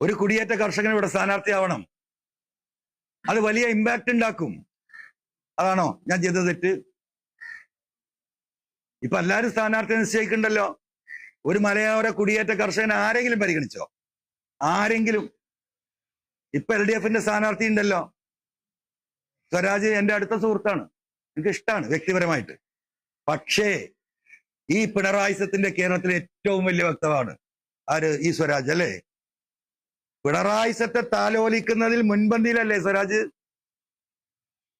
ഒരു കുടിയേറ്റ കർഷകൻ ഇവിടെ സ്ഥാനാർത്ഥിയാവണം. അത് വലിയ ഇമ്പാക്ട് ഉണ്ടാക്കും. അതാണോ ഞാൻ ചെയ്ത തെറ്റ്? ഇപ്പൊ എല്ലാരും സ്ഥാനാർത്ഥി നിശ്ചയിക്കണ്ടല്ലോ. ഒരു മലയോര കുടിയേറ്റ കർഷകൻ ആരെങ്കിലും പരിഗണിച്ചോ? ആരെങ്കിലും? ഇപ്പൊ LDFന്റെ സ്ഥാനാർത്ഥി ഉണ്ടല്ലോ, സ്വരാജ്. എന്റെ അടുത്ത സുഹൃത്താണ്, എനിക്ക് ഇഷ്ടമാണ് വ്യക്തിപരമായിട്ട്. പക്ഷേ ഈ പിണറായിസത്തിന്റെ കേരളത്തിലെ ഏറ്റവും വലിയ വക്താവാണ് ആര്? ഈ സ്വരാജ് അല്ലേ? പിണറായിസത്തെ താലോലിക്കുന്നതിൽ മുൻപന്തിയിലല്ലേ സ്വരാജ്?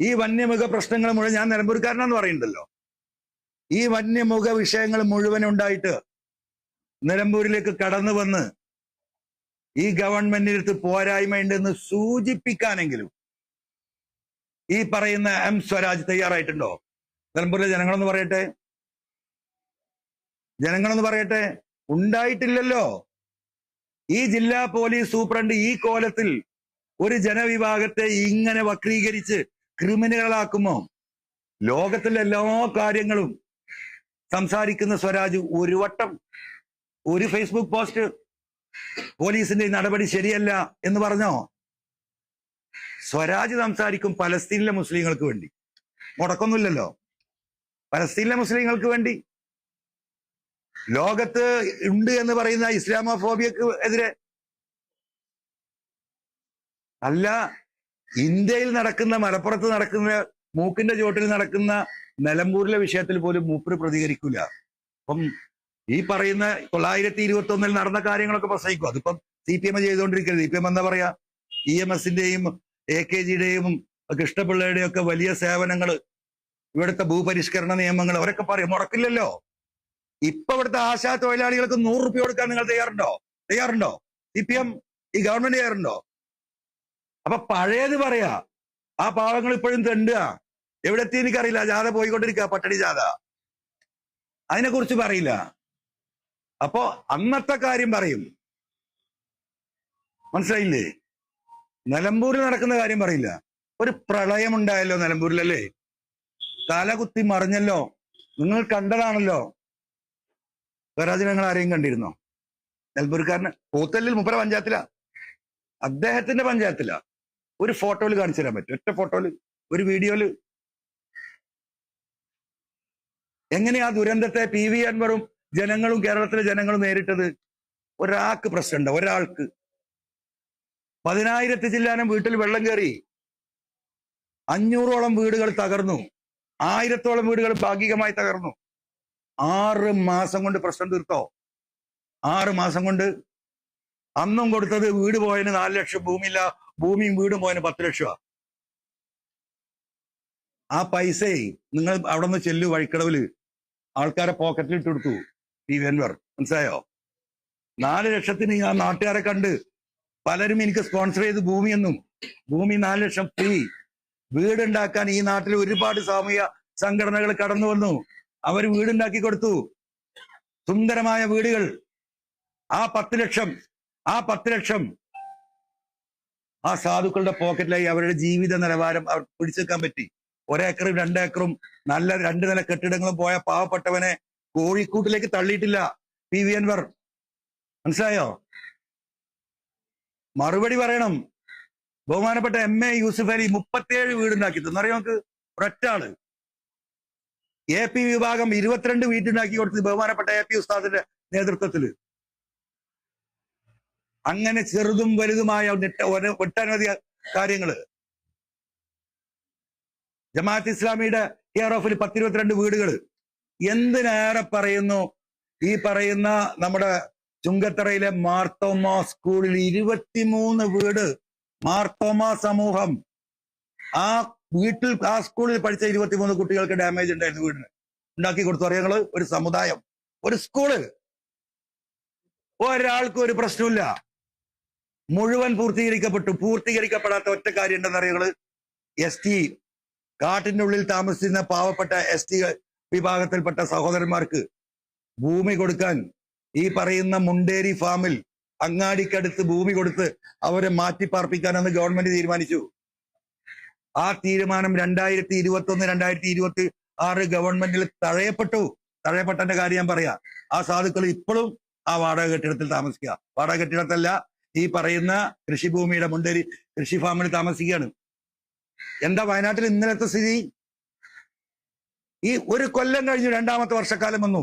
ഈ വന്യമൃഗ പ്രശ്നങ്ങൾ മുഴുവൻ, ഞാൻ നിലമ്പൂർക്കാരനാന്ന് പറയുന്നുണ്ടല്ലോ, ഈ വന്യമൃഗ വിഷയങ്ങൾ മുഴുവൻ ഉണ്ടായിട്ട് നിലമ്പൂരിലേക്ക് കടന്നു വന്ന് ഈ ഗവൺമെന്റിനടുത്ത് പോരായ്മയുണ്ടെന്ന് സൂചിപ്പിക്കാനെങ്കിലും ഈ പറയുന്ന സ്വരാജ് തയ്യാറായിട്ടുണ്ടോ? നിലമ്പൂരിലെ ജനങ്ങളൊന്ന് പറയട്ടെ, ജനങ്ങളൊന്ന് പറയട്ടെ. ഉണ്ടായിട്ടില്ലല്ലോ. ഈ ജില്ലാ പോലീസ് സൂപ്രണ്ട് ഈ കോലത്തിൽ ഒരു ജനവിഭാഗത്തെ ഇങ്ങനെ വക്രീകരിച്ച് ക്രിമിനലുകളാക്കുമോ? ലോകത്തിലെ എല്ലാ കാര്യങ്ങളും സംസാരിക്കുന്ന സ്വരാജ് ഒരു വട്ടം ഒരു ഫേസ്ബുക്ക് പോസ്റ്റ് പോലീസിന്റെ നടപടി ശരിയല്ല എന്ന് പറഞ്ഞോ? സ്വരാജ് സംസാരിക്കും പലസ്തീനിലെ മുസ്ലിങ്ങൾക്ക് വേണ്ടി. മുടക്കൊന്നുമില്ലല്ലോ. പലസ്തീനിലെ മുസ്ലിങ്ങൾക്ക് വേണ്ടി, ലോകത്ത് ഉണ്ട് എന്ന് പറയുന്ന ഇസ്ലാമോഫോബിയക്ക് എതിരെ അല്ല, ഇന്ത്യയിൽ നടക്കുന്ന, മലപ്പുറത്ത് നടക്കുന്ന, മൂക്കിന്റെ ചോട്ടിൽ നടക്കുന്ന നിലമ്പൂരിലെ വിഷയത്തിൽ പോലും മൂപ്പര് പ്രതികരിക്കൂല. അപ്പം ഈ പറയുന്ന 921 നടന്ന കാര്യങ്ങളൊക്കെ പ്രസംഗിക്കും. അതിപ്പം CPM ചെയ്തുകൊണ്ടിരിക്കരുത്. CPM എന്താ പറയാ, EMSന്റെയും AKGയുടെയും കൃഷ്ണപിള്ളയുടെയും ഒക്കെ വലിയ സേവനങ്ങൾ, ഇവിടുത്തെ ഭൂപരിഷ്കരണ നിയമങ്ങൾ അവരൊക്കെ പറയും, മുടക്കില്ലല്ലോ. ഇപ്പൊ ഇവിടുത്തെ ആശാ തൊഴിലാളികൾക്ക് 100 രൂപ കൊടുക്കാൻ നിങ്ങൾ തയ്യാറുണ്ടോ? CPM, ഈ ഗവൺമെന്റ് തയ്യാറുണ്ടോ? അപ്പൊ പഴയത് പറയാ, ആ പാവങ്ങൾ ഇപ്പോഴും തെണ്ടുക. എവിടെ എത്തി എനിക്കറിയില്ല. ജാഥ പോയിക്കൊണ്ടിരിക്കുക, പട്ടണി ജാഥ. അതിനെക്കുറിച്ച് പറയില്ല. അപ്പോ അന്നത്തെ കാര്യം പറയും. മനസ്സിലായില്ലേ? നിലമ്പൂരിൽ നടക്കുന്ന കാര്യം പറയില്ല. ഒരു പ്രളയം ഉണ്ടായല്ലോ നിലമ്പൂരിലല്ലേ, തലകുത്തി മറിഞ്ഞല്ലോ, നിങ്ങൾ കണ്ടതാണല്ലോ. സ്വരാജ് നിങ്ങൾ ആരെയും കണ്ടിരുന്നോ? നിലമ്പൂർക്കാരന് പോത്തല്ലിൽ മുപ്പര പഞ്ചായത്തിലാ, അദ്ദേഹത്തിന്റെ പഞ്ചായത്തിലാ. ഒരു ഫോട്ടോയിൽ കാണിച്ചു തരാൻ പറ്റും? ഒറ്റ ഫോട്ടോയില്, ഒരു വീഡിയോയില് എങ്ങനെയാ ദുരന്തത്തെ PV അൻവറും ജനങ്ങളും കേരളത്തിലെ ജനങ്ങളും നേരിട്ടത്? ഒരാൾക്ക് പ്രശ്നമുണ്ടോ? ഒരാൾക്ക്? 10,000 ജില്ലാനം വീട്ടിൽ വെള്ളം കയറി, 500ഓളം വീടുകൾ തകർന്നു, 1000ഓളം വീടുകൾ ഭാഗികമായി തകർന്നു. 6 മാസം കൊണ്ട് പ്രശ്നം തീർത്തോ? 6 മാസം കൊണ്ട്. അന്നും കൊടുത്തത് വീട് പോയതിന് 4 ലക്ഷം, ഭൂമിയും വീടും പോയതിന് 10 ലക്ഷമാണ്. ആ പൈസ നിങ്ങൾ അവിടെ നിന്ന് ചെല്ലു, വഴിക്കടവില് ആൾക്കാരെ പോക്കറ്റിൽ ഇട്ട് കൊടുത്തു PV അൻവർ. മനസ്സിലായോ? 4 ലക്ഷത്തിന് ആ നാട്ടുകാരെ കണ്ട് പലരും എനിക്ക് സ്പോൺസർ ചെയ്ത് ഭൂമി 4 ലക്ഷം ഫ്രീ. വീടുണ്ടാക്കാൻ ഈ നാട്ടിൽ ഒരുപാട് സാമൂഹ്യ സംഘടനകൾ കടന്നു വന്നു. അവർ വീടുണ്ടാക്കി കൊടുത്തു, സുന്ദരമായ വീടുകൾ. ആ 10 ലക്ഷം ആ സാധുക്കളുടെ പോക്കറ്റിലായി. അവരുടെ ജീവിത നിലവാരം അവർ പിടിച്ചെടുക്കാൻ പറ്റി. 1 ഏക്കറും 2 ഏക്കറും നല്ല 2 നില കെട്ടിടങ്ങളും പോയ പാവപ്പെട്ടവനെ കോഴിക്കൂട്ടിലേക്ക് തള്ളിയിട്ടില്ല PV അൻവർ. മനസ്സിലായോ? മറുപടി പറയണം. ബഹുമാനപ്പെട്ട MA യൂസുഫ് അലി 37 വീടുണ്ടാക്കി തന്നറിയോ നമുക്ക്? ഒരൊറ്റ ആള്. AP വിഭാഗം 22 വീടുണ്ടാക്കി കൊടുത്തത് ബഹുമാനപ്പെട്ട AP ഉസ്താദിന്റെ നേതൃത്വത്തില്. അങ്ങനെ ചെറുതും വലുതുമായ ഒട്ടനവധി കാര്യങ്ങള്. ജമാഅത്ത് ഇസ്ലാമിയുടെ കെയർ ഓഫിൽ 10-22 വീടുകൾ. എന്തിനേറെ പറയുന്നു, ഈ പറയുന്ന നമ്മുടെ ചുങ്കത്തറയിലെ മാർത്തോമ സ്കൂളിൽ 23 വീട്. മാർത്തോമ സമൂഹം, ആ വീട്ടിൽ, ആ സ്കൂളിൽ പഠിച്ച 23 കുട്ടികൾക്ക് ഡാമേജ് ഉണ്ടായിരുന്നു. വീടിന് ഉണ്ടാക്കി കൊടുത്തു. അറിയാങ്ങള്? ഒരു സമുദായം, ഒരു സ്കൂള്. ഒരാൾക്കും ഒരു പ്രശ്നമില്ല. മുഴുവൻ പൂർത്തീകരിക്കപ്പെടാത്ത ഒറ്റ കാര്യം ഉണ്ടെന്ന് അറിയാങ്ങള്? ST, കാട്ടിന്റെ ഉള്ളിൽ താമസിക്കുന്ന പാവപ്പെട്ട ST വിഭാഗത്തിൽപ്പെട്ട സഹോദരന്മാർക്ക് ഭൂമി കൊടുക്കാൻ ഈ പറയുന്ന മുണ്ടേരി ഫാമിൽ അങ്ങാടിക്കടുത്ത് ഭൂമി കൊടുത്ത് അവരെ മാറ്റിപ്പാർപ്പിക്കാനെന്ന് ഗവൺമെന്റ് തീരുമാനിച്ചു. ആ തീരുമാനം 2021-2026 ഗവൺമെന്റിൽ തഴയപ്പെട്ടതിന്റെ കാര്യം ഞാൻ പറയാ. ആ സാധുക്കൾ ഇപ്പോഴും ആ വാടക കെട്ടിടത്തിൽ താമസിക്കുക. വാടക കെട്ടിടത്തല്ല, ഈ പറയുന്ന കൃഷിഭൂമിയുടെ മുണ്ടേരി കൃഷി ഫാമിൽ താമസിക്കുകയാണ്. എന്താ വയനാട്ടിൽ ഇന്നലത്തെ സ്ഥിതി? ഈ ഒരു കൊല്ലം കഴിഞ്ഞു, രണ്ടാമത്തെ വർഷക്കാലം വന്നു.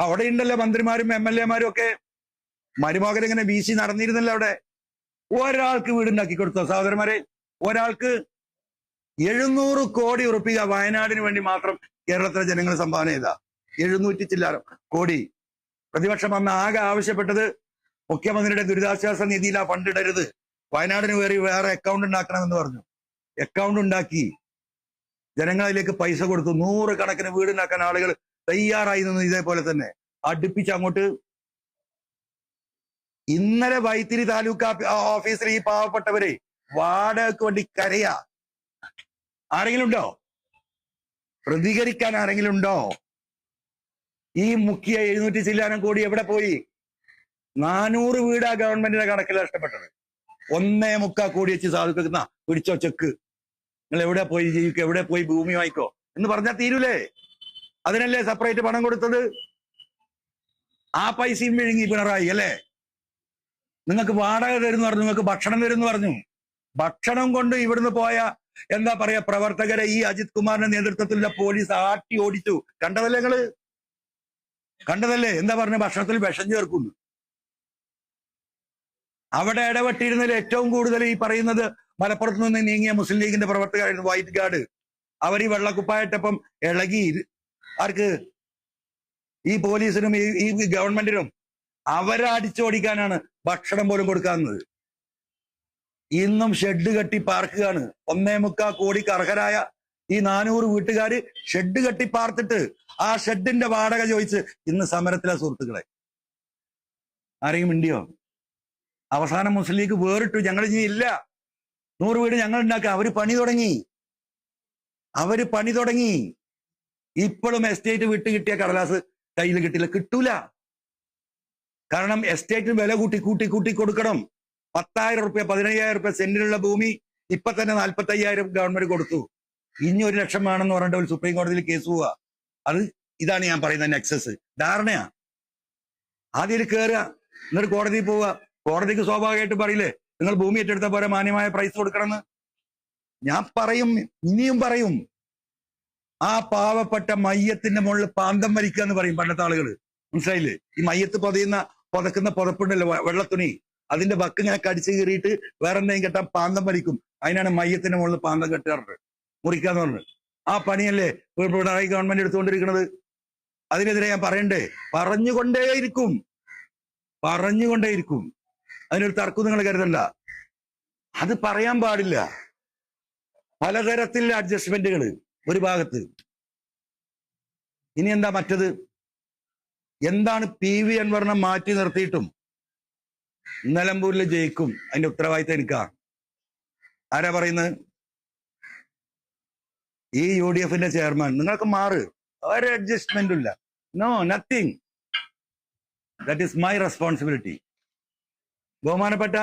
അവിടെ ഉണ്ടല്ലോ മന്ത്രിമാരും MLA-മാരും ഒക്കെ. മരുമകൻ ഇങ്ങനെ വീശി നടന്നിരുന്നല്ലോ അവിടെ. ഒരാൾക്ക് വീടുണ്ടാക്കി കൊടുത്തോ സഹോദരന്മാരെ? ഒരാൾക്ക് 700 കോടി ഉറുപ്പിക വയനാടിന് വേണ്ടി മാത്രം കേരളത്തിലെ ജനങ്ങൾ സംഭാവന ചെയ്ത 700 ചില്ലാനം കോടി. പ്രതിപക്ഷം അന്ന് ആകെ ആവശ്യപ്പെട്ടത് മുഖ്യമന്ത്രിയുടെ ദുരിതാശ്വാസ നിധിയിൽ ആ ഫണ്ട് ഇടരുത്, വയനാടിന് വേറെ അക്കൗണ്ട് ഉണ്ടാക്കണമെന്ന് പറഞ്ഞു. അക്കൗണ്ട് ഉണ്ടാക്കി, ജനങ്ങളിലേക്ക് പൈസ കൊടുത്തു. 100 കണക്കിന് വീടുണ്ടാക്കാൻ ആളുകൾ തയ്യാറായി നിന്നു. ഇതേപോലെ തന്നെ അടുപ്പിച്ച് അങ്ങോട്ട്. ഇന്നലെ വൈത്തിരി താലൂക്ക് ഓഫീസിൽ ഈ പാവപ്പെട്ടവരെ വാടകയ്ക്ക് വേണ്ടി കരയാ. ആരെങ്കിലും ഉണ്ടോ? പ്രതികരിക്കാൻ ആരെങ്കിലും ഉണ്ടോ? ഈ മുഖ്യ 700 ചില്ലാനം കോടി എവിടെ പോയി? 400 വീടാ ഗവൺമെന്റിന്റെ കണക്കിൽ നഷ്ടപ്പെട്ടത്. 1.25 കോടി വെച്ച് സാധുക്കുന്ന പിടിച്ചോ ചെക്ക്, നിങ്ങൾ എവിടെ പോയി ജീവിക്കുക, എവിടെ പോയി ഭൂമി വാങ്ങിക്കോ എന്ന് പറഞ്ഞാൽ തീരൂലേ? അതിനല്ലേ സെപ്പറേറ്റ് പണം കൊടുത്തത്? ആ പൈസയും വിഴുങ്ങി പിണറായി അല്ലേ? നിങ്ങൾക്ക് വാടക തരുന്നു പറഞ്ഞു, നിങ്ങൾക്ക് ഭക്ഷണം തരുന്നു പറഞ്ഞു. ഭക്ഷണം കൊണ്ട് ഇവിടുന്ന് പോയ എന്താ പറയാ പ്രവർത്തകരെ ഈ അജിത് കുമാറിന്റെ നേതൃത്വത്തിലുള്ള പോലീസ് ആട്ടി ഓടിച്ചു. കണ്ടതല്ലേ നിങ്ങള്? കണ്ടതല്ലേ? എന്താ പറഞ്ഞ? ഭക്ഷണത്തിൽ വിഷം ചേർക്കുന്നു. അവിടെ ഇടപെട്ടിരുന്നതിൽ ഏറ്റവും കൂടുതൽ ഈ പറയുന്നത് മലപ്പുറത്ത് നിന്ന് നീങ്ങിയ മുസ്ലിം ലീഗിന്റെ പ്രവർത്തകരായിരുന്നു, വൈറ്റ് ഗാർഡ്. അവർ ഈ വെള്ളക്കുപ്പായിട്ടപ്പം ഇളകി ആർക്ക്? ഈ പോലീസിനും ഈ ഗവൺമെന്റിനും. അവരെ അടിച്ചോടിക്കാനാണ് ഭക്ഷണം പോലും കൊടുക്കാവുന്നത്. ഇന്നും ഷെഡ് കെട്ടി പാർക്കുകയാണ്. 1.25 കോടിക്ക് അർഹരായ ഈ 400 വീട്ടുകാര് ഷെഡ് കെട്ടി പാർത്തിട്ട് ആ ഷെഡിന്റെ വാടക ചോദിച്ച് ഇന്ന് സമരത്തിലെ സുഹൃത്തുക്കളെ. ആരെയും മിണ്ടിയോ? അവസാനം മുസ്ലിം ലീഗ് വേറിട്ടു. ഞങ്ങൾ ഇനി ഇല്ല, 100 വീട് ഞങ്ങൾ ഉണ്ടാക്കുക. അവര് പണി തുടങ്ങി. ഇപ്പോഴും എസ്റ്റേറ്റ് വിട്ട് കിട്ടിയ കടലാസ് കയ്യിൽ കിട്ടില്ല, കിട്ടൂല. കാരണം എസ്റ്റേറ്റിന് വില കൂട്ടി കൊടുക്കണം. 10,000 റുപ്യ 15,000 റുപ്യ സെന്റിനുള്ള ഭൂമി ഇപ്പൊ തന്നെ 45,000 ഗവൺമെന്റ് കൊടുത്തു. ഇനി 1 ലക്ഷം വേണമെന്ന് പറഞ്ഞിട്ട് ഒരു സുപ്രീം കോടതിയിൽ കേസ് പോവുക. ഇതാണ് ഞാൻ പറയുന്ന നെക്സസ്, ധാരണയാ. ആദ്യം കയറുക, എന്നിട്ട് കോടതിയിൽ പോവുക. കോടതിക്ക് സ്വാഭാവികമായിട്ട് പറയില്ലേ, നിങ്ങൾ ഭൂമി ഏറ്റെടുത്ത പോലെ മാന്യമായ പ്രൈസ് കൊടുക്കണമെന്ന്. ഞാൻ പറയും, ഇനിയും പറയും. ആ പാവപ്പെട്ട മയ്യത്തിന്റെ മുകളിൽ പാന്തം വലിക്കുക എന്ന് പറയും പണ്ടത്തെ ആളുകൾ. മനസ്സിലായില്ലേ? ഈ മയ്യത്ത് പുതക്കുന്ന പുതപ്പുണ്ടല്ലോ, വെള്ളത്തുണി, അതിന്റെ വക്ക് ഇങ്ങനെ കടിച്ചു കീറിയിട്ട് വേറെ എന്തെങ്കിലും കെട്ടാൻ പാന്തം വലിക്കും. അതിനാണ് മയ്യത്തിന്റെ മുകളിൽ പാന്തം കെട്ടാറുണ്ട്, മുറിക്കാന്ന് പറഞ്ഞു. ആ പണിയല്ലേ പിണറായി ഗവൺമെന്റ് എടുത്തുകൊണ്ടിരിക്കുന്നത്. അതിനെതിരെ ഞാൻ പറയണ്ടേ? പറഞ്ഞുകൊണ്ടേയിരിക്കും. അതിനൊരു തർക്കം നിങ്ങൾ കരുതണ്ട. അത് പറയാൻ പാടില്ല. പലതരത്തിലുള്ള അഡ്ജസ്റ്റ്മെന്റുകൾ ഒരു ഭാഗത്ത്. ഇനി എന്താ മറ്റത്? എന്താണ് PV അൻവറിനെ മാറ്റി നിർത്തിയിട്ടും നിലമ്പൂരിൽ ജയിക്കും? അതിന്റെ ഉത്തരവാദിത്തം എനിക്കാ. ആരാ പറയുന്നത്? ഈ UDF-ന്റെ ചെയർമാൻ. നിങ്ങൾക്ക് മാറ്, ഒരു അഡ്ജസ്റ്റ്മെന്റും ഇല്ല. No, nothing. That is my responsibility. ബഹുമാനപ്പെട്ട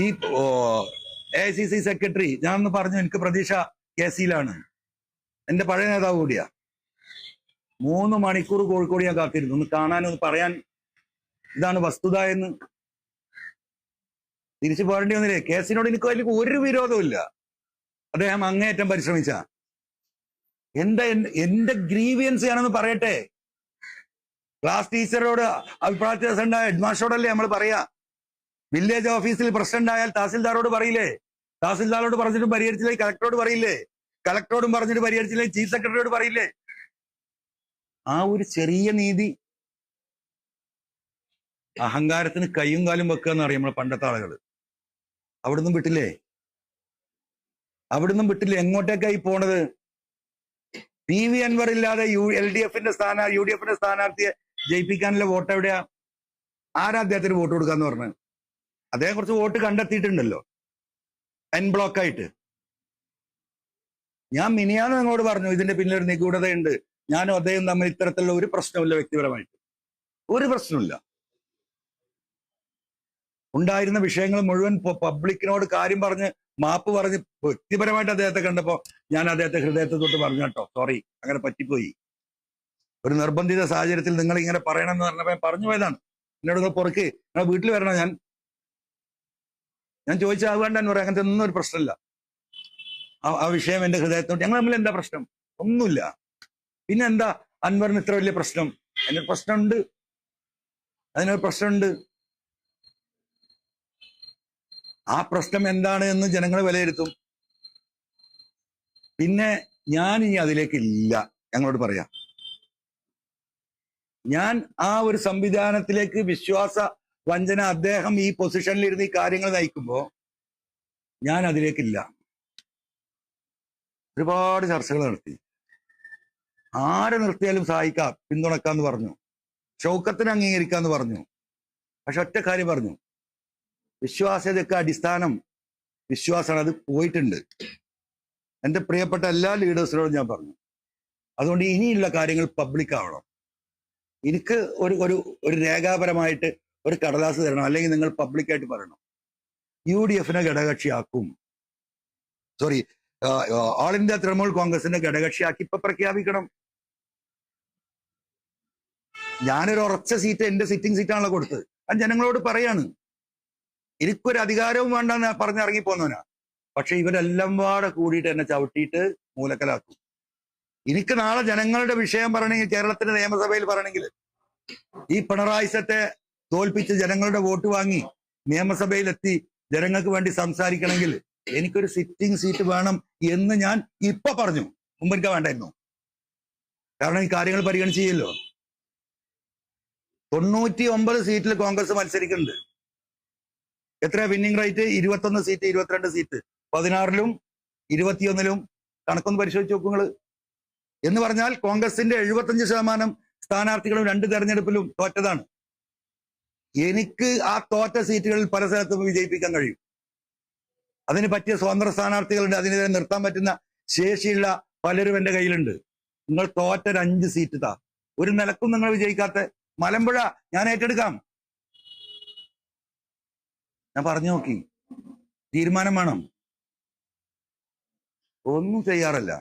ഈ AICC സെക്രട്ടറി ഞാൻ ഒന്ന് പറഞ്ഞു, എനിക്ക് പ്രതീക്ഷ KC-യിലാണ്. എന്റെ പഴയ നേതാവ് കൂടിയാ. 3 മണിക്കൂർ കോഴിക്കോട് ഞാൻ കാത്തിരുന്നു, ഒന്ന് കാണാനൊന്ന് പറയാൻ ഇതാണ് വസ്തുത എന്ന്. തിരിച്ചു പോരേണ്ടി വന്നില്ലേ? കേസിനോട് എനിക്ക് അതിൽ ഒരു വിരോധവും ഇല്ല. അദ്ദേഹം അങ്ങേയറ്റം പരിശ്രമിച്ച. എന്റെ ഗ്രീവിയൻസ് ഞാനൊന്ന് പറയട്ടെ. ക്ലാസ് ടീച്ചറോട് അഭിപ്രായ വ്യത്യാസം ഉണ്ടായ ഹെഡ്മാസ്റ്ററോടല്ലേ നമ്മൾ പറയാ. വില്ലേജ് ഓഫീസിൽ പ്രസിഡന്റ് ആയാൽ തഹസിൽദാരോട് പറയില്ലേ? തഹസിൽദാരോട് പറഞ്ഞിട്ടും പരിഹരിച്ചില്ലേ കളക്ടറോട് പറയില്ലേ? കളക്ടറോടും പറഞ്ഞിട്ട് പരിഹരിച്ചില്ലേ ചീഫ് സെക്രട്ടറിയോട് പറയില്ലേ? ആ ഒരു ചെറിയ നീതി. അഹങ്കാരത്തിന് കയ്യും കാലും വെക്കുക എന്ന് പറയും നമ്മളെ പണ്ടത്തെ ആളുകൾ. അവിടുന്ന് വിട്ടില്ലേ? എങ്ങോട്ടേക്കായി പോണത്? PV അൻവർ ഇല്ലാതെ UDF-ന്റെ സ്ഥാനാർത്ഥിയെ ജയിപ്പിക്കാനുള്ള വോട്ട് എവിടെയാ? ആരാ അദ്ദേഹത്തിന് വോട്ട് കൊടുക്കാന്ന് പറഞ്ഞത്? അദ്ദേഹം കുറച്ച് വോട്ട് കണ്ടെത്തിയിട്ടുണ്ടല്ലോ എൻ ബ്ലോക്കായിട്ട്. ഞാൻ മിനിയാന്ന് നിങ്ങളോട് പറഞ്ഞു ഇതിന്റെ പിന്നിലൊരു നിഗൂഢതയുണ്ട്. ഞാനും അദ്ദേഹം തമ്മിൽ ഇത്തരത്തിലുള്ള ഒരു പ്രശ്നമില്ല, വ്യക്തിപരമായിട്ട് ഒരു പ്രശ്നമില്ല. ഉണ്ടായിരുന്ന വിഷയങ്ങൾ മുഴുവൻ പബ്ലിക്കിനോട് കാര്യം പറഞ്ഞ് മാപ്പ് പറഞ്ഞ് വ്യക്തിപരമായിട്ട് അദ്ദേഹത്തെ കണ്ടപ്പോ ഞാൻ അദ്ദേഹത്തെ ഹൃദയത്തെ തൊട്ട് പറഞ്ഞു, കേട്ടോ സോറി, അങ്ങനെ പറ്റിപ്പോയി. ഒരു നിർബന്ധിത സാഹചര്യത്തിൽ നിങ്ങൾ ഇങ്ങനെ പറയണമെന്ന് പറഞ്ഞപ്പോ പറഞ്ഞു പോയതാണ്. എന്നോട് പൊറുക്ക്, നിങ്ങളെ വീട്ടിൽ വരണം, ഞാൻ ഞാൻ ചോദിച്ചാൽ അതുകൊണ്ട് തന്നെ പറയാം, അങ്ങനത്തെ ഒന്നും ഒരു പ്രശ്നമില്ല. ആ വിഷയം എന്റെ ഹൃദയത്തോട്ട്, ഞങ്ങൾ തമ്മിൽ എന്താ പ്രശ്നം? ഒന്നുമില്ല. പിന്നെ എന്താ അൻവറിന് ഇത്ര വലിയ പ്രശ്നം? അതിനൊരു പ്രശ്നമുണ്ട്, അതിനൊരു പ്രശ്നമുണ്ട്. ആ പ്രശ്നം എന്താണ് എന്ന് ജനങ്ങൾ വിലയിരുത്തും. പിന്നെ ഞാൻ ഇനി അതിലേക്ക് ഇല്ല, ഞങ്ങളോട് പറയാം. ഞാൻ ആ ഒരു സംവിധാനത്തിലേക്ക് വിശ്വാസ വഞ്ചന, അദ്ദേഹം ഈ പൊസിഷനിൽ ഇരുന്ന് ഈ കാര്യങ്ങൾ നയിക്കുമ്പോ ഞാൻ അതിലേക്കില്ല. ഒരുപാട് ചർച്ചകൾ നടത്തി, ആരെ നിർത്തിയാലും സഹായിക്കാം, പിന്തുണക്കാന്ന് പറഞ്ഞു, ഷൗക്കത്തിന് അംഗീകരിക്കാന്ന് പറഞ്ഞു. പക്ഷെ ഒറ്റ കാര്യം പറഞ്ഞു, വിശ്വാസ്യതയൊക്കെ അടിസ്ഥാനം വിശ്വാസമാണ്, അത് പോയിട്ടുണ്ട്. എൻ്റെ പ്രിയപ്പെട്ട എല്ലാ ലീഡേഴ്സിനോടും ഞാൻ പറഞ്ഞു, അതുകൊണ്ട് ഇനിയുള്ള കാര്യങ്ങൾ പബ്ലിക് ആവണം. എനിക്ക് ഒരു രേഖാപരമായിട്ട് ഒരു കടലാസ് തരണം, അല്ലെങ്കിൽ നിങ്ങൾ പബ്ലിക്കായിട്ട് പറയണം. UDF-നെ ഘടകകക്ഷിയാക്കും, സോറി ഓൾ ഇന്ത്യ തൃണമൂൽ കോൺഗ്രസിന്റെ ഘടകകക്ഷിയാക്കി ഇപ്പൊ പ്രഖ്യാപിക്കണം. ഞാനൊരു ഉറച്ച സീറ്റ്, എന്റെ സിറ്റിംഗ് സീറ്റാണല്ലോ കൊടുത്തത്. ഞാൻ ജനങ്ങളോട് പറയാണ്, എനിക്കൊരു അധികാരവും വേണ്ടെന്ന് പറഞ്ഞിറങ്ങിപ്പോന്നവനാ. പക്ഷെ ഇവരെല്ലാം പാടെ കൂടിയിട്ട് എന്നെ ചവിട്ടിയിട്ട് മൂലക്കലാക്കും. എനിക്ക് നാളെ ജനങ്ങളുടെ വിഷയം പറയണമെങ്കിൽ, കേരളത്തിന്റെ നിയമസഭയിൽ പറയണമെങ്കിൽ, ഈ പിണറായി സത്തെ തോൽപ്പിച്ച് ജനങ്ങളുടെ വോട്ട് വാങ്ങി നിയമസഭയിലെത്തി ജനങ്ങൾക്ക് വേണ്ടി സംസാരിക്കണമെങ്കിൽ എനിക്കൊരു സിറ്റിംഗ് സീറ്റ് വേണം എന്ന് ഞാൻ ഇപ്പൊ പറഞ്ഞു. മുമ്പ് എനിക്ക് വേണ്ടായിരുന്നു. കാരണം ഈ കാര്യങ്ങൾ പരിഗണിച്ച് ചെയ്യല്ലോ. 99 സീറ്റിൽ കോൺഗ്രസ് മത്സരിക്കുന്നുണ്ട്. എത്ര വിന്നിംഗ് റേറ്റ്? 21 സീറ്റ്, 22 സീറ്റ്, 16-ലും 21-ലും. കണക്കൊന്ന് പരിശോധിച്ച് നോക്കൂ നിങ്ങള്. എന്ന് പറഞ്ഞാൽ കോൺഗ്രസിന്റെ 75% സ്ഥാനാർത്ഥികളും 2 തെരഞ്ഞെടുപ്പിലും തോറ്റതാണ്. എനിക്ക് ആ തോറ്റ സീറ്റുകളിൽ പല സ്ഥലത്തും വിജയിപ്പിക്കാൻ കഴിയും. അതിന് പറ്റിയ സ്വതന്ത്ര സ്ഥാനാർത്ഥികളുണ്ട്, അതിനെതിരെ നിർത്താൻ പറ്റുന്ന ശേഷിയുള്ള പലരും എന്റെ കയ്യിലുണ്ട്. നിങ്ങൾ തോറ്റ 5 സീറ്റ് താ, ഒരു നിലക്കും നിങ്ങൾ വിജയിക്കാത്ത മലമ്പുഴ ഞാൻ ഏറ്റെടുക്കാം. ഞാൻ പറഞ്ഞു നോക്കി, തീരുമാനം വേണം. ഒന്നും ചെയ്യാറില്ല.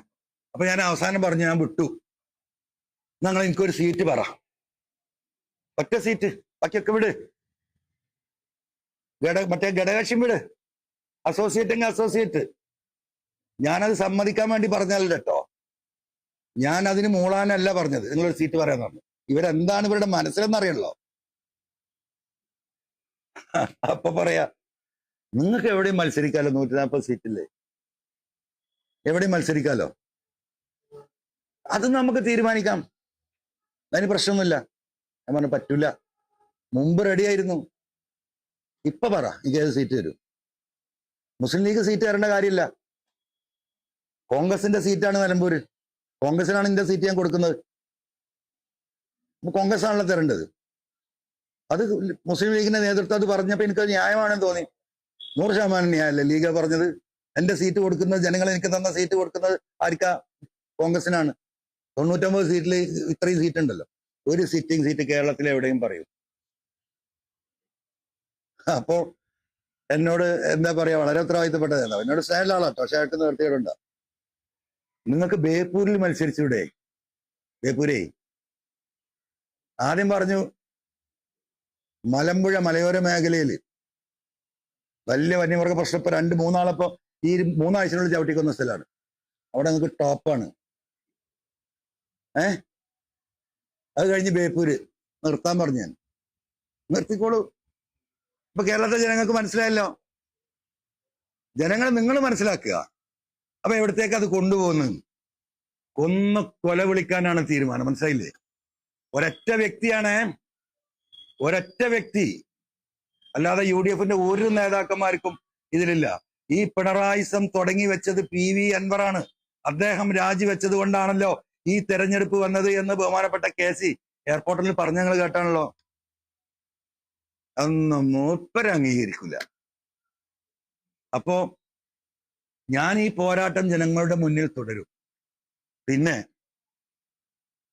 അപ്പൊ ഞാൻ അവസാനം പറഞ്ഞു, ഞാൻ വിട്ടു, നിങ്ങൾ എനിക്കൊരു സീറ്റ് പറ, ഒറ്റ സീറ്റ്, ബാക്കിയൊക്കെ വിട്, മറ്റേ ഘടകകക്ഷി വിട്, അസോസിയേറ്റ് അസോസിയേറ്റ്. ഞാനത് സമ്മതിക്കാൻ വേണ്ടി പറഞ്ഞാൽ കേട്ടോ, ഞാൻ അതിന് മൂളാനല്ല പറഞ്ഞത്. നിങ്ങളൊരു സീറ്റ് പറയാന്ന് പറഞ്ഞു. ഇവരെന്താണ് ഇവരുടെ മനസ്സിലെന്നറിയണല്ലോ. അപ്പൊ പറയാ, നിങ്ങൾക്ക് എവിടെയും മത്സരിക്കാലോ, 140 സീറ്റില്ലേ, എവിടെയും മത്സരിക്കാലോ, അത് നമുക്ക് തീരുമാനിക്കാം, അതിന് പ്രശ്നമൊന്നുമില്ല. ഞാൻ പറഞ്ഞു പറ്റൂല, മുമ്പ് റെഡിയായിരുന്നു, ഇപ്പൊ പറ എനിക്ക് ഏത് സീറ്റ് തരും. മുസ്ലിം ലീഗ് സീറ്റ് തരേണ്ട കാര്യമില്ല, കോൺഗ്രസിന്റെ സീറ്റാണ് നിലമ്പൂര്, കോൺഗ്രസിനാണ് എന്റെ സീറ്റ് ഞാൻ കൊടുക്കുന്നത്. കോൺഗ്രസ് ആണല്ലോ തരേണ്ടത്. അത് മുസ്ലിം ലീഗിന്റെ നേതൃത്വം അത് പറഞ്ഞപ്പോ എനിക്കത് ന്യായമാണെന്ന് തോന്നി. 100% ന്യായമല്ലേ ലീഗ പറഞ്ഞത്. എന്റെ സീറ്റ് കൊടുക്കുന്നത്, ജനങ്ങൾ എനിക്ക് തന്ന സീറ്റ് കൊടുക്കുന്നത് ആർക്കാ? കോൺഗ്രസിനാണ്. 99 സീറ്റിൽ ഇത്രയും സീറ്റ് ഉണ്ടല്ലോ, ഒരു സിറ്റിംഗ് സീറ്റ് കേരളത്തിൽ എവിടെയും പറയും. അപ്പോ എന്നോട് എന്താ പറയാ, വളരെ ഉത്തരവാദിത്തപ്പെട്ടതല്ല, എന്നോട് സ്നേഹമുള്ള ആളാട്ടോ, പക്ഷെ അയാൾക്ക് നിർത്തിയിട്ടുണ്ട്. നിങ്ങൾക്ക് ബേപ്പൂരിൽ മത്സരിച്ചൂടെ? ബേപ്പൂരേ ആദ്യം പറഞ്ഞു, മലമ്പുഴ മലയോര മേഖലയിൽ വലിയ വന്യമൃഗ പ്രശ്നം ഇപ്പൊ 2-3 ആളപ്പോ ഈ 3 ആഴ്ചകളിൽ ചവിട്ടിക്കൊന്ന സ്ഥലമാണ്. അവിടെ നിങ്ങൾക്ക് ടോപ്പാണ്. അത് കഴിഞ്ഞ് ബേപ്പൂര് നിർത്താൻ പറഞ്ഞു. ഞാൻ നിർത്തിക്കോളൂ. ഇപ്പൊ കേരളത്തിലെ ജനങ്ങൾക്ക് മനസ്സിലായല്ലോ. ജനങ്ങൾ നിങ്ങൾ മനസ്സിലാക്കുക. അപ്പൊ എവിടത്തേക്ക് അത് കൊണ്ടുപോകുന്നു? കൊന്ന് കൊല വിളിക്കാനാണ് തീരുമാനം. മനസ്സിലായില്ലേ? ഒരൊറ്റ വ്യക്തിയാണ്, ഒരൊറ്റ വ്യക്തി, അല്ലാതെ UDF-ന്റെ ഒരു നേതാക്കന്മാർക്കും ഇതിലില്ല. ഈ പിണറായിസം തുടങ്ങി വെച്ചത് PV അൻവറാണ്. അദ്ദേഹം രാജിവെച്ചത് കൊണ്ടാണല്ലോ ഈ തെരഞ്ഞെടുപ്പ് വന്നത് എന്ന് ബഹുമാനപ്പെട്ട KC എയർപോർട്ടിൽ പറഞ്ഞ ഞങ്ങൾ കേട്ടാണല്ലോ. അതൊന്നും മൂപ്പര് അംഗീകരിക്കില്ല. അപ്പോ ഞാൻ ഈ പോരാട്ടം ജനങ്ങളുടെ മുന്നിൽ തുടരും. പിന്നെ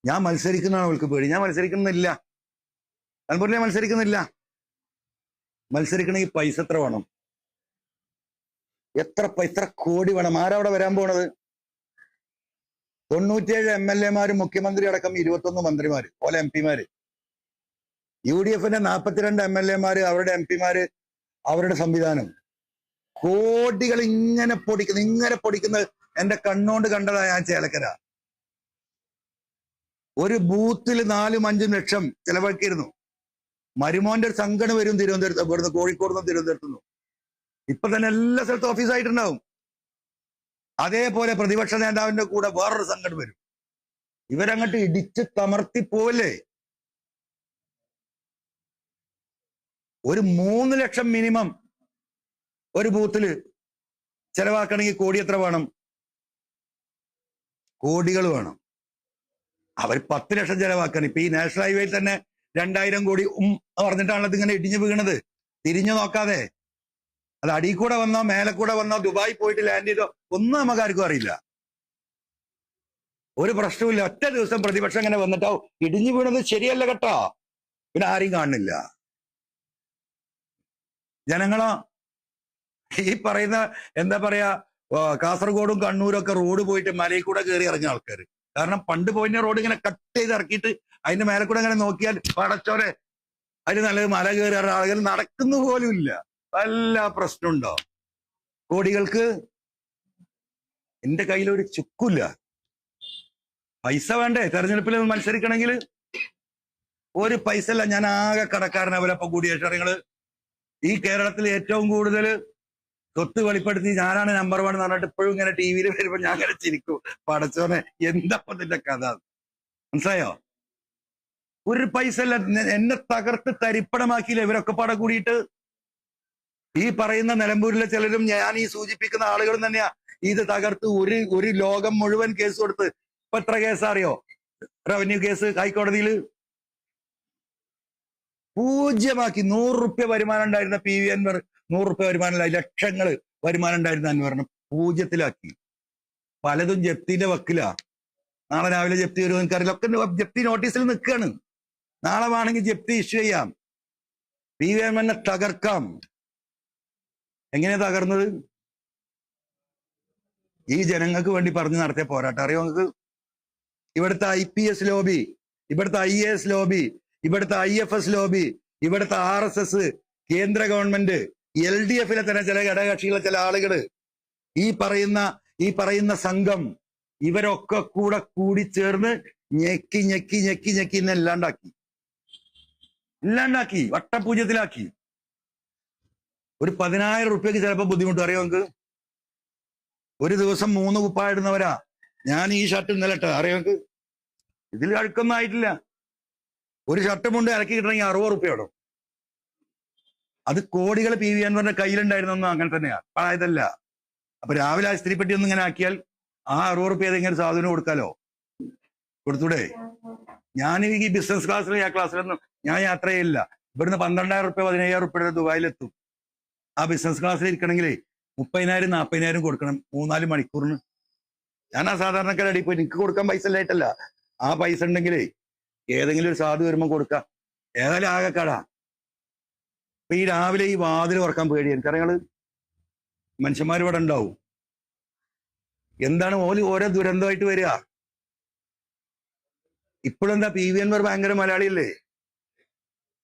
ഞാൻ മത്സരിക്കുന്നതാണ് അവൾക്ക് പേടി. ഞാൻ മത്സരിക്കുന്നില്ല, നിലമ്പൂരിൽ മത്സരിക്കുന്നില്ല. മത്സരിക്കണമെങ്കിൽ പൈസ എത്ര വേണം? എത്ര കോടി വേണം? ആരവിടെ വരാൻ പോണത്? 97 MLA-മാരും മുഖ്യമന്ത്രി അടക്കം 21 മന്ത്രിമാര് പോലെ MP-മാര്. UDF-ന്റെ 42 MLA-മാര്, അവരുടെ MP-മാര്, അവരുടെ സംവിധാനം. കോടികൾ ഇങ്ങനെ പൊടിക്കുന്നത് എന്റെ കണ്ണുകൊണ്ട് കണ്ടതാ ഞാൻ. ചേലക്കര ഒരു ബൂത്തിൽ 4-5 ലക്ഷം ചെലവാക്കിയിരുന്നു. മരുമോന്റെ ഒരു സംഘടന വരും തിരുവനന്തപുരത്ത്, ഇവിടുന്ന് കോഴിക്കോട് നിന്ന് തിരുവനന്തപുരത്തുനിന്ന്. ഇപ്പൊ തന്നെ എല്ലാ സ്ഥലത്തും ഓഫീസായിട്ടുണ്ടാവും. അതേപോലെ പ്രതിപക്ഷ നേതാവിന്റെ കൂടെ വേറൊരു സംഘടന വരും. ഇവരങ്ങോട്ട് ഇടിച്ച് തമർത്തി പോവല്ലേ. ഒരു 3 ലക്ഷം മിനിമം ഒരു ബൂത്തില് ചെലവാക്കണമെങ്കിൽ കോടി എത്ര വേണം? കോടികൾ വേണം. അവർ 10 ലക്ഷം ചെലവാക്കണം. ഇപ്പൊ ഈ നാഷണൽ ഹൈവേയിൽ തന്നെ 2000 കോടി പറഞ്ഞിട്ടാണല്ലോ ഇങ്ങനെ ഇടിഞ്ഞു വീണത്. തിരിഞ്ഞു നോക്കാതെ. അത് അടിയിൽ കൂടെ വന്നോ മേലെ കൂടെ വന്നോ ദുബായി പോയിട്ട് ലാൻഡ് ചെയ്തോ ഒന്നും നമുക്ക് ആർക്കും അറിയില്ല. ഒരു പ്രശ്നവുമില്ല. ഒറ്റ ദിവസം പ്രതിപക്ഷം ഇങ്ങനെ വന്നിട്ടോ ഇടിഞ്ഞു വീണത് ശരിയല്ല കേട്ടോ. പിന്നെ ആരെയും കാണുന്നില്ല. ജനങ്ങളോ ഈ പറയുന്ന എന്താ പറയാ കാസർഗോഡും കണ്ണൂരും ഒക്കെ റോഡ് പോയിട്ട് മലയിൽ കൂടെ കയറി ഇറങ്ങിയ ആൾക്കാർ. കാരണം പണ്ട് പോയിന്റെ റോഡ് ഇങ്ങനെ കട്ട് ചെയ്ത് ഇറക്കിയിട്ട് അതിന്റെ മേലെ കൂടെ ഇങ്ങനെ നോക്കിയാൽ പടച്ചോരെ അതിന് നല്ലത് മല കയറി ആളുകൾ നടക്കുന്നു പോലും ഇല്ല. വല്ല പ്രശ്നമുണ്ടോ? കോടികൾക്ക് എന്റെ കയ്യിൽ ഒരു ചുക്കില്ല. പൈസ വേണ്ടേ തെരഞ്ഞെടുപ്പിൽ മത്സരിക്കണമെങ്കിൽ? ഒരു പൈസ അല്ല. ഞാൻ ആകെ കടക്കാരനവരപ്പം കൂടിയേറ്റങ്ങള് ഈ കേരളത്തിൽ ഏറ്റവും കൂടുതൽ സ്വത്ത് വെളിപ്പെടുത്തി ഞാനാണ് നമ്പർ 1 എന്ന് പറഞ്ഞിട്ട് ഇപ്പോഴും ഇങ്ങനെ ടി വിയിൽ വരുമ്പോ ഞാൻ ഇങ്ങനെ ചിരിക്കും. പടച്ചോനെ എന്താ ഇതിന്റെ കഥ? മനസ്സിലായോ? ഒരു പൈസ അല്ല. എന്നെ തകർത്ത് തരിപ്പണമാക്കിയില്ല ഇവരൊക്കെ പാടെ കൂടിയിട്ട്. ഈ പറയുന്ന നിലമ്പൂരിലെ ചിലരും ഞാൻ ഈ സൂചിപ്പിക്കുന്ന ആളുകളും തന്നെയാ ഇത് തകർത്ത് ഒരു ലോകം മുഴുവൻ കേസ് കൊടുത്ത്. ഇപ്പൊ എത്ര കേസ് അറിയോ? റവന്യൂ കേസ് ഹൈക്കോടതിയിൽ പൂജ്യമാക്കി. 100 റുപ്യ വരുമാനം ഉണ്ടായിരുന്ന PV അൻവർ 100 റുപ്യ വരുമാനമില്ല, ലക്ഷങ്ങൾ വരുമാനം ഉണ്ടായിരുന്ന അൻവറിന് പൂജ്യത്തിലാക്കി. പലതും ജപ്തിന്റെ വക്കിലാ. നാളെ രാവിലെ ജപ്തി വരുമോ എനിക്കറിയില്ല. ഒക്കെ ജപ്തി നോട്ടീസിൽ നിൽക്കുകയാണ്. നാളെ വേണമെങ്കിൽ ജപ്തി ഇഷ്യൂ ചെയ്യാം. PV അൻവറിനെ തകർക്കാം. എങ്ങനെയാ തകർന്നത്? ഈ ജനങ്ങൾക്ക് വേണ്ടി പറഞ്ഞു നടത്തിയ പോരാട്ടം അറിയോ നിങ്ങൾക്ക്? ഇവിടുത്തെ IPS ലോബി, ഇവിടുത്തെ IAS ലോബി, ഇവിടുത്തെ IFS ലോബി, ഇവിടുത്തെ RSS, കേന്ദ്ര ഗവൺമെന്റ്, LDFിലെ തന്നെ ചില ഘടകകക്ഷികളെ ചില ആളുകള്, ഈ പറയുന്ന സംഘം, ഇവരൊക്കെ കൂടി ചേർന്ന് ഞെക്കി ഇന്ന് ഇല്ലാണ്ടാക്കി വട്ടപൂജ്യത്തിലാക്കി. ഒരു 10,000 റുപ്യക്ക് ചിലപ്പോ ബുദ്ധിമുട്ട് അറിയോ നിങ്ങൾക്ക്? ഒരു ദിവസം 3 കുപ്പായിടുന്നവരാ. ഞാൻ ഈ ഷർട്ട് ഇന്നലെ അറിയോ നിങ്ങൾക്ക്? ഇതിൽ അഴുക്കൊന്നും ആയിട്ടില്ല. ഒരു ഷർട്ടും കൊണ്ട് ഇറക്കി കിട്ടണമെങ്കിൽ 60 റുപ്യ വേണം. അത് കോടികൾ PV അൻവറിന്റെ കയ്യിലുണ്ടായിരുന്നൊന്നും അങ്ങനെ തന്നെയാ. ഇതല്ല. അപ്പൊ രാവിലെ ആ സ്ത്രീപ്പെട്ടി ഒന്നും ഇങ്ങനെ ആക്കിയാൽ ആ 60 റുപ്യ ഏതെങ്കിലും സാധനം കൊടുക്കാലോ. കൊടുത്തൂടെ? ഞാൻ ഈ ബിസിനസ് ക്ലാസ്സിൽ ആ ക്ലാസ്സിലൊന്നും ഞാൻ യാത്ര ചെയ്യില്ല. ഇവിടുന്ന് 12,000 റുപ്യ 15,000 റുപ്യയുടെ ദുബായിലെത്തും. ആ ബിസിനസ് ക്ലാസ്സിൽ ഇരിക്കണമെങ്കിൽ 30,000 40,000 കൊടുക്കണം 3-4 മണിക്കൂറിന്. ഞാൻ ആ സാധാരണക്കാരുടെ അടിയിൽ പോയി എനിക്ക് കൊടുക്കാൻ പൈസ ഇല്ലായിട്ടല്ല. ആ പൈസ ഉണ്ടെങ്കിൽ ഏതെങ്കിലും ഒരു സാധു വരുമ്പോൾ കൊടുക്കാം. ഏതായാലും ആകെ കട. അപ്പൊ ഈ രാവിലെ ഈ വാതിൽ തുറക്കാൻ പേടി. എനിക്കറിയാങ്ങള് മനുഷ്യന്മാർ ഇവിടെ ഉണ്ടാവും. എന്താണ് ഓരോ ദുരന്തമായിട്ട് വരിക. ഇപ്പോഴെന്താ PV അൻവർ ഭയങ്കര മലയാളിയല്ലേ?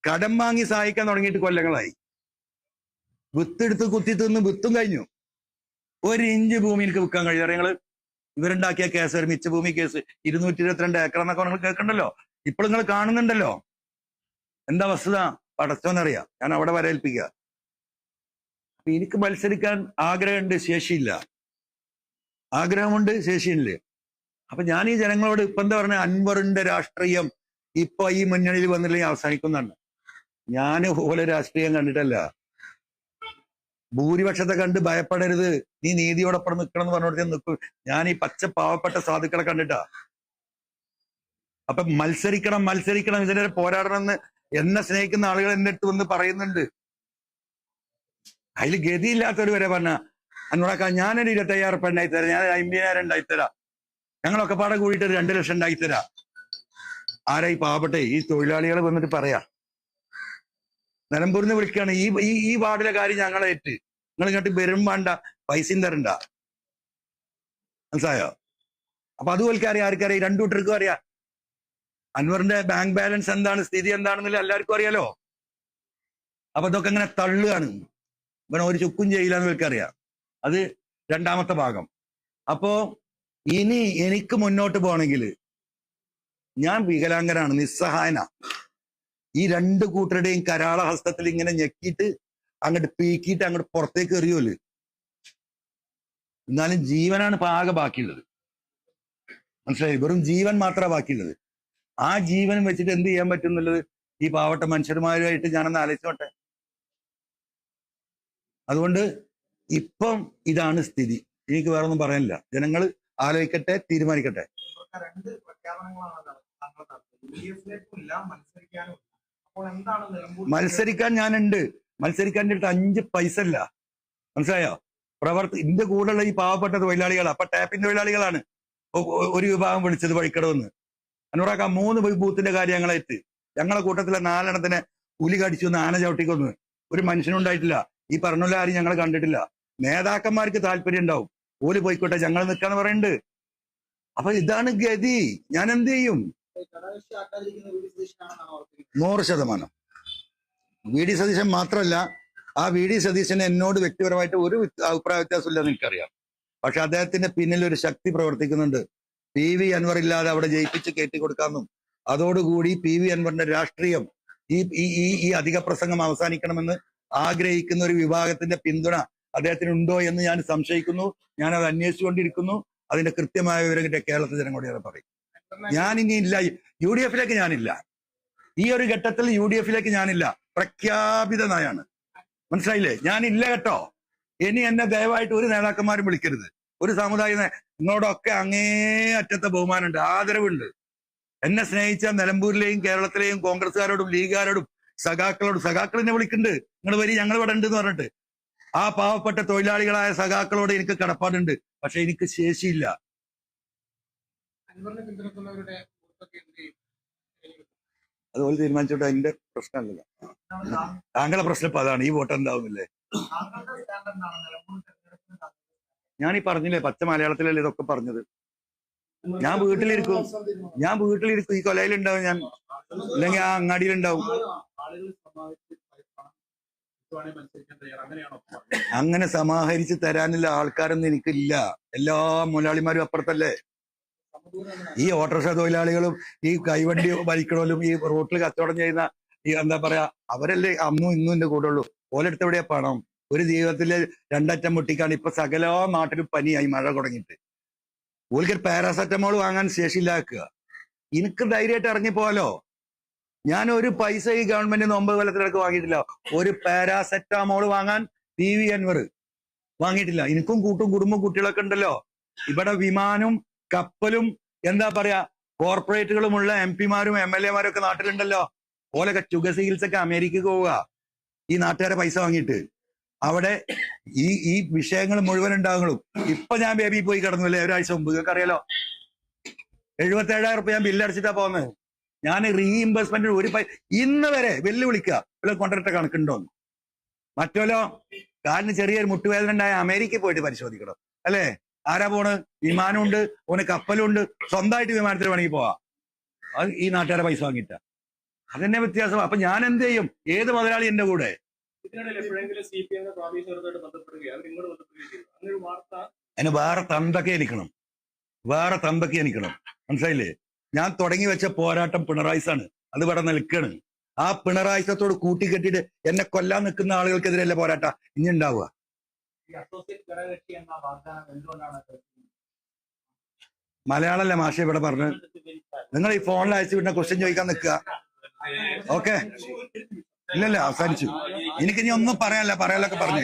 കടം വാങ്ങി സഹായിക്കാൻ തുടങ്ങിയിട്ട് കൊല്ലങ്ങളായി. വിത്തെടുത്ത് കുത്തി തിന്ന് വിത്തും കഴിഞ്ഞു. 1 ഇഞ്ച് ഭൂമി എനിക്ക് വിൽക്കാൻ കഴിയും. ഞങ്ങള് ഇവരുണ്ടാക്കിയ കേസ്, ഒരു മിച്ചഭൂമി കേസ് 222 ഏക്കർ എന്നൊക്കെ നിങ്ങൾ കേൾക്കണ്ടല്ലോ. ഇപ്പോൾ നിങ്ങൾ കാണുന്നുണ്ടല്ലോ. എന്താ വസ്തുത? പടച്ചോന്നറിയാം. ഞാൻ അവിടെ വരേൽപ്പിക്കുക. അപ്പൊ എനിക്ക് മത്സരിക്കാൻ ആഗ്രഹമുണ്ട്, ശേഷിയില്ല. ആഗ്രഹമുണ്ട്, ശേഷിയില്ല. അപ്പൊ ഞാൻ ഈ ജനങ്ങളോട് ഇപ്പൊ എന്താ പറഞ്ഞ, അൻവറിന്റെ രാഷ്ട്രീയം ഇപ്പൊ ഈ മുന്നണിയിൽ വന്നില്ലെങ്കിൽ അവസാനിക്കുന്നതാണ്. ഞാൻ പോലെ രാഷ്ട്രീയം കണ്ടിട്ടല്ല. ഭൂരിപക്ഷത്തെ കണ്ട് ഭയപ്പെടരുത്, നീ നീതിയോടൊപ്പം നിൽക്കണം എന്ന് പറഞ്ഞോടത്ത് നിൽക്കും. ഞാൻ ഈ പച്ച പാവപ്പെട്ട സാധുക്കളെ കണ്ടിട്ടാ. അപ്പൊ മത്സരിക്കണം, ഇതിനെ പോരാടണം എന്ന് എന്നെ സ്നേഹിക്കുന്ന ആളുകൾ എന്നെ അടുത്ത് വന്ന് പറയുന്നുണ്ട്. അതിൽ ഗതിയില്ലാത്തവർ വരെ പറഞ്ഞ അന്നോടൊക്കെ ഞാനൊരു 25,000 റുപ്യ ഉണ്ടായിത്തരാം, ഞാൻ 50,000 ഉണ്ടായിത്തരാം, ഞങ്ങളൊക്കെ പാടെ കൂടിയിട്ട് 2 ലക്ഷം ഉണ്ടായിത്തരാം. ആരാ ഈ പാവപ്പെട്ടെ ഈ തൊഴിലാളികൾ വന്നിട്ട് പറയാ? നിലമ്പൂരിന്ന് വിളിക്കുകയാണ്, ഈ വാർഡിലെ കാര്യം ഞങ്ങളെ ഏറ്റ്, നിങ്ങൾ ഇങ്ങോട്ട് വരും വേണ്ട, പൈസയും തരണ്ട. മനസ്സിലായോ? അപ്പൊ അതുപോലെ അറിയാം. ആർക്കറിയാം? 2 കൂട്ടർക്കും അറിയാം. അൻവറിന്റെ ബാങ്ക് ബാലൻസ് എന്താണ്, സ്ഥിതി എന്താണെന്നില്ല എല്ലാവർക്കും അറിയാലോ. അപ്പൊ ഇതൊക്കെ ഇങ്ങനെ തള്ളുകയാണ്. ഇവൻ ഒരു ചുക്കും ചെയ്യില്ലെന്ന് എനിക്കറിയാം. അത് രണ്ടാമത്തെ ഭാഗം. അപ്പോ ഇനി എനിക്ക് മുന്നോട്ട് പോകണമെങ്കിൽ ഞാൻ വികലാംഗനാണ്, നിസ്സഹായന. ഈ രണ്ട് കൂട്ടരുടെയും കരാള ഹസ്തത്തിൽ ഇങ്ങനെ ഞെക്കിയിട്ട് അങ്ങോട്ട് പീക്കിയിട്ട് അങ്ങോട്ട് പുറത്തേക്ക് എറിയുമല്ലോ. എന്നാലും ജീവനാണ് ഇപ്പൊ ആകെ ബാക്കിയുള്ളത്. മനസ്സിലായി? വെറും ജീവൻ മാത്രമാണ് ബാക്കിയുള്ളത്. ആ ജീവൻ വെച്ചിട്ട് എന്ത് ചെയ്യാൻ പറ്റും എന്നുള്ളത് ഈ പാവട്ട മനുഷ്യന്മാരുമായിട്ട് ഞാനൊന്ന് ആലോചിച്ചോട്ടെ. അതുകൊണ്ട് ഇപ്പം ഇതാണ് സ്ഥിതി. എനിക്ക് വേറെ ഒന്നും പറയാനില്ല. ജനങ്ങൾ ആലോചിക്കട്ടെ, തീരുമാനിക്കട്ടെ. മത്സരിക്കാൻ ഞാനുണ്ട്. മത്സരിക്കാൻ അടുത്ത് 5 പൈസ ഇല്ല. മനസ്സിലായോ? എന്റെ കൂടെയുള്ള ഈ പാവപ്പെട്ട തൊഴിലാളികളാണ്. അപ്പൊ ടാപ്പിംഗ് തൊഴിലാളികളാണ് ഒരു വിഭാഗം വിളിച്ചത് വഴിക്കടവെന്ന്. അനുറാക്ക 3 ബൂത്തിന്റെ കാര്യം ഞങ്ങളായിട്ട് ഞങ്ങളെ കൂട്ടത്തിലെ 4 എണ്ണത്തിനെ പുലി കടിച്ചു, ആന ചവിട്ടിക്കൊന്ന്. ഒരു മനുഷ്യനുണ്ടായിട്ടില്ല. ഈ പറഞ്ഞ ആരും ഞങ്ങൾ കണ്ടിട്ടില്ല. നേതാക്കന്മാർക്ക് താല്പര്യം ഉണ്ടാവും, ഓല് പോയിക്കോട്ടെ, ഞങ്ങൾ നിൽക്കാന്ന് പറയുന്നുണ്ട്. അപ്പൊ ഇതാണ് ഗതി. ഞാൻ എന്ത് ചെയ്യും? 100%. വി.ഡി. സതീശൻ മാത്രമല്ല, ആ വി.ഡി. സതീശന് എന്നോട് വ്യക്തിപരമായിട്ട് ഒരു അഭിപ്രായ വ്യത്യാസമില്ലെന്ന് എനിക്കറിയാം. പക്ഷെ അദ്ദേഹത്തിന്റെ പിന്നിൽ ഒരു ശക്തി പ്രവർത്തിക്കുന്നുണ്ട്. പി.വി. അൻവർ ഇല്ലാതെ അവിടെ ജയിപ്പിച്ച് കയറ്റി കൊടുക്കാമെന്നും അതോടുകൂടി പി.വി. അൻവറിന്റെ രാഷ്ട്രീയം ഈ അധിക പ്രസംഗം അവസാനിക്കണമെന്ന് ആഗ്രഹിക്കുന്ന ഒരു വിഭാഗത്തിന്റെ പിന്തുണ അദ്ദേഹത്തിന് ഉണ്ടോ എന്ന് ഞാൻ സംശയിക്കുന്നു. ഞാൻ അത് അന്വേഷിച്ചുകൊണ്ടിരിക്കുന്നു. അതിന്റെ കൃത്യമായ വിവരം കിട്ടിയ കേരളത്തിലെ ജനങ്ങളോട് ഞാൻ പറയും. ഞാൻ ഇനി ഇല്ല, UDF-ലേക്ക് ഞാനില്ല. ഈ ഒരു ഘട്ടത്തിൽ UDF-ലേക്ക് ഞാനില്ല. പ്രഖ്യാപിത നയാണ്. മനസ്സിലായില്ലേ? ഞാനില്ല കേട്ടോ. ഇനി എന്നെ ദയവായിട്ട് ഒരു നേതാക്കന്മാരും വിളിക്കരുത്. ഒരു സമുദായ നിങ്ങളോടൊക്കെ അങ്ങേ അറ്റത്തെ ബഹുമാനമുണ്ട്, ആദരവുണ്ട്. എന്നെ സ്നേഹിച്ച നിലമ്പൂരിലെയും കേരളത്തിലെയും കോൺഗ്രസ്സുകാരോടും ലീഗുകാരോടും സഖാക്കൾ എന്നെ വിളിക്കുന്നുണ്ട്. നിങ്ങൾ വരി, ഞങ്ങൾ ഇവിടെ ഉണ്ട് എന്ന് പറഞ്ഞിട്ട്. ആ പാവപ്പെട്ട തൊഴിലാളികളായ സഖാക്കളോട് എനിക്ക് കടപ്പാടുണ്ട്. പക്ഷെ എനിക്ക് ശേഷിയില്ല. അതുപോലെ തീരുമാനിച്ചോട്ടെ, എന്റെ പ്രശ്നമല്ല. താങ്കളുടെ പ്രശ്നം ഇപ്പൊ അതാണ്. ഈ വോട്ട് എന്താവുന്നില്ലേ? ഞാനീ പറഞ്ഞില്ലേ, പച്ച മലയാളത്തിലല്ലേ ഇതൊക്കെ പറഞ്ഞത്. ഞാൻ വീട്ടിലിരിക്കും. ഈ കൊലയിലുണ്ടാവും ഞാൻ, അല്ലെങ്കിൽ ആ അങ്ങാടിയിലുണ്ടാവും. അങ്ങനെ സമാഹരിച്ച് തരാനുള്ള ആൾക്കാരൊന്നും എനിക്കില്ല. എല്ലാ മുതലാളിമാരും അപ്പുറത്തല്ലേ. ഈ ഓട്ടോറിക്ഷ തൊഴിലാളികളും ഈ കൈവണ്ടി വലിക്കണോലും ഈ റോട്ടിൽ കച്ചവടം ചെയ്യുന്ന ഈ എന്താ പറയാ, അവരല്ലേ അന്നും ഇന്നും എന്റെ കൂടെ ഉള്ളൂ. ഓലെടുത്ത് എവിടെയാ പണം? ഒരു ജീവിതത്തില് 2 അറ്റം മുട്ടിക്കാണ്. ഇപ്പൊ സകല നാട്ടിലും പനിയായി, മഴ തുടങ്ങിയിട്ട്. ഓൽക്ക് പാരാസെറ്റമോൾ വാങ്ങാൻ ശേഷിയില്ലാക്കുക. എനിക്ക് ധൈര്യമായിട്ട് ഇറങ്ങിപ്പോലോ. ഞാൻ ഒരു പൈസ ഈ ഗവൺമെന്റ് 9 കൊല്ലത്തിലൊക്കെ വാങ്ങിയിട്ടില്ല. ഒരു പാരാസെറ്റാമോൾ വാങ്ങാൻ പി.വി. അൻവർ വാങ്ങിയിട്ടില്ല. എനിക്കും കുടുംബം കുട്ടികളൊക്കെ ഉണ്ടല്ലോ. ഇവിടെ വിമാനവും കപ്പലും എന്താ പറയാ കോർപ്പറേറ്റുകളുമുള്ള MP-മാരും MLA-മാരും ഒക്കെ നാട്ടിലുണ്ടല്ലോ. ഓലൊക്കെ ചികിത്സക്ക് അമേരിക്കക്ക് പോവുക ഈ നാട്ടുകാരെ പൈസ വാങ്ങിയിട്ട്. അവിടെ ഈ വിഷയങ്ങൾ മുഴുവൻ ഉണ്ടാകും. ഇപ്പൊ ഞാൻ ബേബി പോയി കിടന്നില്ലേ ഒരാഴ്ച മുമ്പ്, നിങ്ങൾക്ക് അറിയാലോ. 77,000 റുപ്യ ഞാൻ ബില്ലടച്ചിട്ടാ പോകുന്നത്. ഞാൻ റീഇംബേഴ്സ്മെന്റിന് ഇന്ന് വരെ വെല്ലുവിളിക്കുക കൊണ്ടിട്ട കണക്കുണ്ടോന്ന്. മറ്റോലോ കാലിന് ചെറിയൊരു മുട്ടുവേദന ഉണ്ടായ അമേരിക്കയിൽ പോയിട്ട് പരിശോധിക്കണം അല്ലേ? ആരാ പോണ്? വിമാനമുണ്ട്, ഓന് കപ്പലുണ്ട്, സ്വന്തമായിട്ട് വിമാനത്തിൽ വേണമെങ്കിൽ പോവാ. അത് ഈ നാട്ടുകാരെ പൈസ വാങ്ങിയിട്ട. അതെന്നെ വ്യത്യാസം. അപ്പൊ ഞാൻ എന്ത് ചെയ്യും? ഏത് മുതലാളി എന്റെ കൂടെ? അതിന് വേറെ തന്തൊക്കെ എനിക്കണം. മനസ്സിലായില്ലേ? ഞാൻ തുടങ്ങി വെച്ച പോരാട്ടം പിണറായിസാണ്. അത് ഇവിടെ നിൽക്കാണ്. ആ പിണറായിസത്തോട് കൂട്ടിക്കെട്ടിയിട്ട് എന്നെ കൊല്ലാൻ നിൽക്കുന്ന ആളുകൾക്കെതിരല്ല പോരാട്ടം ഇനി ഉണ്ടാവുക. മലയാളല്ലേ മാഷ ഇവിടെ പറഞ്ഞു? നിങ്ങൾ ഈ ഫോണിൽ അയച്ചു വിടുന്ന ക്വസ്റ്റ്യൻ ചോദിക്കാൻ നിൽക്കുക. ഓക്കെ, ഇല്ലല്ല, അവസാനിച്ചു. എനിക്കിനി ഒന്നും പറയാനൊക്കെ പറഞ്ഞു.